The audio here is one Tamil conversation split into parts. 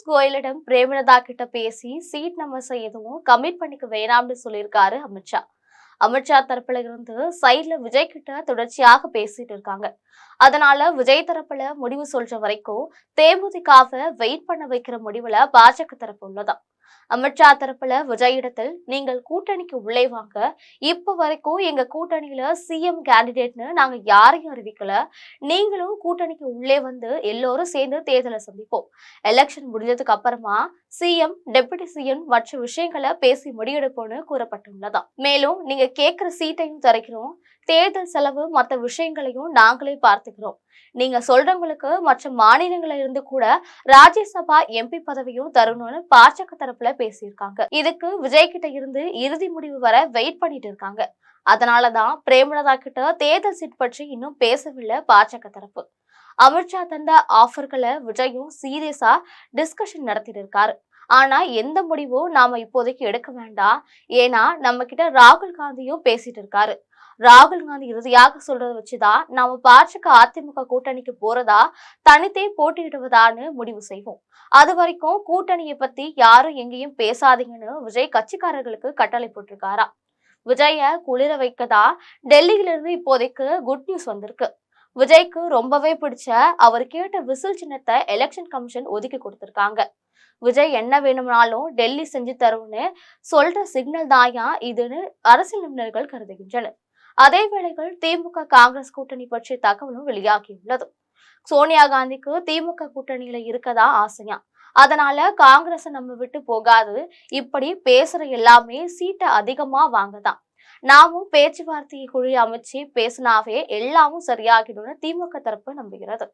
கோயலிடம் பிரேமலதா கிட்ட பேசி சீட் நம்பர்ஸை எதுவும் கமிட் பண்ணிக்க வேணாம்னு சொல்லியிருக்காரு அமித்ஷா. அமித்ஷா தரப்புல இருந்து சைட்ல விஜய் கிட்ட தொடர்ச்சியாக பேசிட்டு இருக்காங்க. அதனால விஜய் தரப்புல முடிவு சொல்ற வரைக்கும் தேமுதிகவை வெயிட் பண்ண வைக்கிற முடிவுல பாஜக தரப்பு உள்ளதா. அமித்ஷா தரப்புல விஜய் இடத்தில் நீங்கள் கூட்டணிக்கு உள்ளே வாங்க, இப்ப வரைக்கும் எங்க கூட்டணியில சிஎம் கேண்டிடேட்னு நாங்க யாரையும் அறிவிக்கல, நீங்களும் கூட்டணிக்கு உள்ளே வந்து எல்லோரும் சேர்ந்து தேர்தலை சந்திப்போம், எலெக்ஷன் முடிஞ்சதுக்கு அப்புறமா சிஎம் டெபுட்டி சிஎம் மற்ற விஷயங்களை பேசி முடிவெடுப்போம்னு கூறப்பட்டுள்ளதா. மேலும் நீங்க கேட்கிற சீட்டையும் தரைக்கிறோம், தேர்தல் செலவு மற்ற விஷயங்களையும் நாங்களே பார்த்துக்கிறோம், நீங்க சொல்றவங்களுக்கு மற்ற மாநிலங்கள இருந்து கூட ராஜ்யசபா எம்பி பதவியும் தரணும்னு பாஜக தரப்புல பேசியிருக்காங்க. இதுக்கு விஜய் கிட்ட இருந்து இறுதி முடிவு வர வெயிட் பண்ணிட்டு இருக்காங்க. அதனாலதான் பிரேமலதா கிட்ட தேர்தல் சீட் பற்றி இன்னும் பேசவில்லை பாஜக தரப்பு. அமித்ஷா தந்த ஆஃபர்களை விஜயும் சீரியஸா டிஸ்கஷன் நடத்திட்டு இருக்காரு. ஆனா எந்த முடிவும் நாம இப்போதைக்கு எடுக்க வேண்டாம், ஏன்னா நம்ம கிட்ட ராகுல் காந்தியும் பேசிட்டு இருக்காரு. ராகுல் காந்தி இறுதியாக சொல்றத வச்சுதான் நாம பாஜக அதிமுக கூட்டணிக்கு போறதா தனித்தே போட்டியிடுவதான்னு முடிவு செய்வோம். அது வரைக்கும் கூட்டணியை பத்தி யாரும் எங்கேயும் பேசாதீங்கன்னு விஜய் கட்சிக்காரர்களுக்கு கட்டளை போட்டிருக்காரா. விஜய குளிர வைக்கதா டெல்லியிலிருந்து இப்போதைக்கு குட் நியூஸ் வந்திருக்கு. விஜய்க்கு ரொம்பவே பிடிச்ச அவர் கேட்ட விசில் சின்னத்தை எலெக்ஷன் கமிஷன் ஒதுக்கி கொடுத்திருக்காங்க. விஜய் என்ன வேணும்னாலும் டெல்லி செஞ்சு தரும்னு சொல்ற சிக்னல் தாயா இதுன்னு அரசியல் நிபுணர்கள் கருதுகின்றனர். அதே வேளைகள் திமுக காங்கிரஸ் கூட்டணி பற்றிய தகவலும் வெளியாகியுள்ளது. சோனியா காந்திக்கு திமுக கூட்டணியில இருக்கதா ஆசையா, அதனால காங்கிரஸ் நம்ம விட்டு போகாது, இப்படி பேசுற எல்லாமே சீட்டை அதிகமா வாங்கதான், நாமும் பேச்சுவார்த்தையை குழி அமைச்சு பேசினாவே எல்லாமும் சரியாகிடும்னு திமுக தரப்பு நம்புகிறது.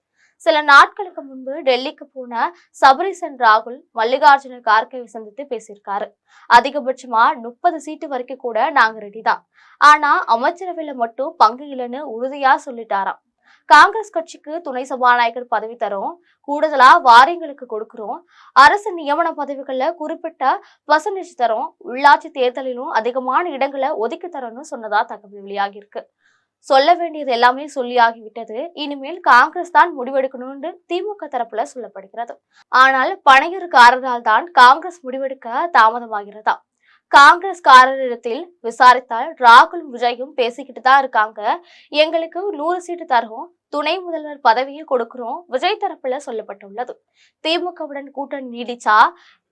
சில நாட்களுக்கு முன்பு டெல்லிக்கு போன சபரிசன் ராகுல் மல்லிகார்ஜுன கார்கேவை சந்தித்து பேசியிருக்காரு. அதிகபட்சமா 30 சீட்டு வரைக்கும் கூட நாங்க ரெடி தான், ஆனா அமைச்சரவையில மட்டும் பங்கு இல்லைன்னு உறுதியா சொல்லிட்டாராம். காங்கிரஸ் கட்சிக்கு துணை சபாநாயகர் பதவி தரும், கூடுதலா வாரியங்களுக்கு கொடுக்கிறோம், அரசு நியமன பதவிகள்ல குறிப்பிட்ட பர்சன்டேஜ் தரும், உள்ளாட்சி தேர்தலிலும் அதிகமான இடங்களை ஒதுக்கி தரணும்னு சொன்னதா தகவல் வெளியாகி இருக்கு. சொல்ல வேண்டியது எல்லாமே சொல்லியாகிவிட்டது, இனிமேல் காங்கிரஸ் தான் முடிவெடுக்கணும்னு திமுக தரப்புல சொல்லப்படுகிறது. ஆனால் பனையூர்காரரால் தான் காங்கிரஸ் முடிவெடுக்க தாமதமாகிறதா. காங்கிரஸ் காரரிடத்தில் விசாரித்தால் ராகுலும் விஜயும் பேசிக்கிட்டு தான் இருக்காங்க, எங்களுக்கு 100 சீட்டு தரும், துணை முதல்வர் பதவியை கொடுக்கிறோம் விஜய் தரப்புல சொல்லப்பட்டுள்ளது. திமுகவுடன் கூட்டணி நீடிச்சா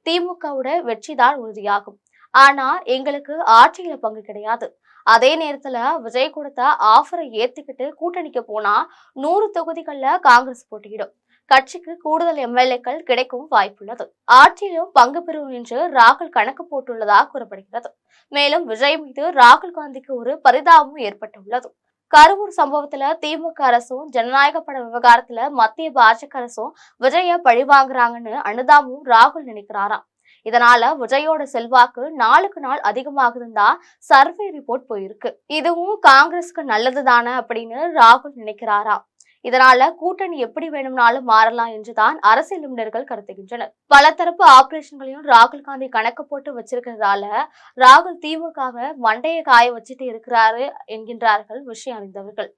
திமுகவோட வெற்றிதான் உறுதியாகும், ஆனா எங்களுக்கு ஆட்சியில பங்கு கிடையாது. அதே நேரத்துல விஜய் கொடுத்த ஆஃபரை ஏத்துக்கிட்டு கூட்டணிக்கு போனா 100 தொகுதிகள்ல காங்கிரஸ் போட்டியிடும், கட்சிக்கு கூடுதல் எம்எல்ஏக்கள் கிடைக்கும் வாய்ப்புள்ளது, ஆட்சியிலும் பங்கு பெறும் என்று ராகுல் கணக்கு போட்டுள்ளதாக கூறப்படுகிறது. மேலும் விஜய் மீது ராகுல் காந்திக்கு ஒரு பரிதாபமும் ஏற்பட்டுள்ளது. கரூர் சம்பவத்துல திமுக அரசும் ஜனநாயக பட விவகாரத்துல மத்திய பாஜக அரசும் விஜய பழிவாங்குறாங்கன்னு அனுதாமும் ராகுல் நினைக்கிறாராம். இதனால விஜயோட செல்வாக்கு நாளுக்கு நாள் அதிகமாகுதுன்னா சர்வே ரிப்போர்ட் போயிருக்கு. இதுவும் காங்கிரஸ்க்கு நல்லதுதானே அப்படின்னு ராகுல் நினைக்கிறாராம். இதனால கூட்டணி எப்படி வேணும்னாலும் மாறலாம் என்றுதான் அரசியல் நிபுணர்கள் கருதுகின்றனர். பல தரப்பு ஆபரேஷன்களையும் ராகுல் காந்தி கணக்கு போட்டு வச்சிருக்கிறதால ராகுல் திமுகவை மண்டையை காய வச்சுட்டு இருக்கிறாரு என்கின்றார்கள் விஷயம் அறிந்தவர்கள்.